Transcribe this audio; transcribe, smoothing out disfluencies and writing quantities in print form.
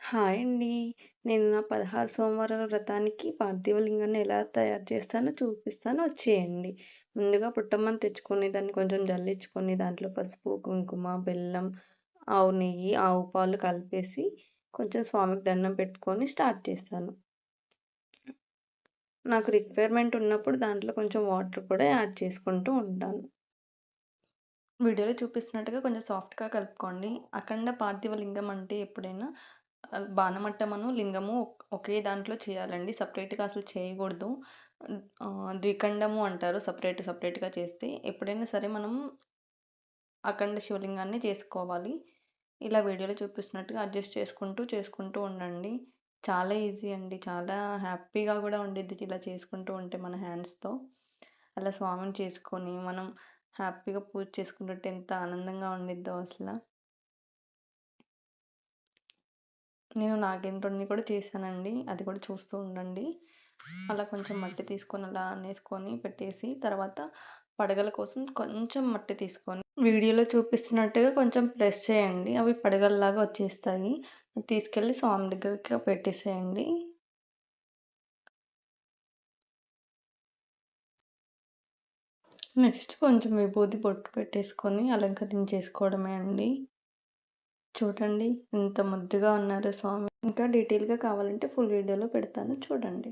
Hi అండి. నేను నా 16 సోమవారాల వ్రతానికి పార్థివ లింగాన్ని ఎలా తయారు చేస్తానో చూపిస్తాను వచ్చేయండి. ముందుగా పుట్టమ్మని తెచ్చుకొని దాన్ని కొంచెం జల్లించుకొని దాంట్లో పసుపు, కుంకుమ, బెల్లం, ఆవు నెయ్యి, ఆవు పాలు కలిపేసి కొంచెం స్వామికి దండం పెట్టుకొని స్టార్ట్ చేస్తాను. నాకు రిక్వైర్మెంట్ ఉన్నప్పుడు దాంట్లో కొంచెం వాటర్ కూడా యాడ్ చేసుకుంటూ ఉంటాను. వీడియోలో చూపిస్తున్నట్టుగా కొంచెం సాఫ్ట్‌గా కలుపుకోండి. అఖండ పార్థివ లింగం అంటే ఎప్పుడైనా బాణమట్టమను, లింగము ఒకే దాంట్లో చేయాలండి. సెపరేట్‌గా అసలు చేయకూడదు. ద్విఖండము అంటారు సెపరేట్‌గా చేస్తే. ఎప్పుడైనా సరే మనం అఖండ శివలింగాన్ని చేసుకోవాలి. ఇలా వీడియోలో చూపిస్తున్నట్టుగా అడ్జస్ట్ చేసుకుంటూ ఉండండి. చాలా ఈజీ అండి. చాలా హ్యాపీగా కూడా ఉండిద్ది ఇలా చేసుకుంటూ ఉంటే మన హ్యాండ్స్‌తో. అలా స్వామిని చేసుకొని మనం హ్యాపీగా పూజ చేసుకుంటుంటే ఎంత ఆనందంగా ఉండిద్దో అసల. నేను నాగేంద్రుడిని కూడా చేశానండి. అది కూడా చూస్తూ ఉండండి. అలా కొంచెం మట్టి తీసుకొని అలా అనేసుకొని పెట్టేసి తర్వాత పడగల కోసం కొంచెం మట్టి తీసుకొని వీడియోలో చూపిస్తున్నట్టుగా కొంచెం ప్రెస్ చేయండి. అవి పడగల్లాగా వచ్చేస్తాయి. తీసుకెళ్ళి స్వామి దగ్గరికి పెట్టేసేయండి. నెక్స్ట్ కొంచెం విభూది బొట్టు పెట్టేసుకొని అలంకరించేసుకోవడమే అండి. చూడండి ఎంత ముద్దుగా ఉన్నారో స్వామి. ఇంకా డీటెయిల్‌గా కావాలంటే ఫుల్ వీడియోలో పెడతాను చూడండి.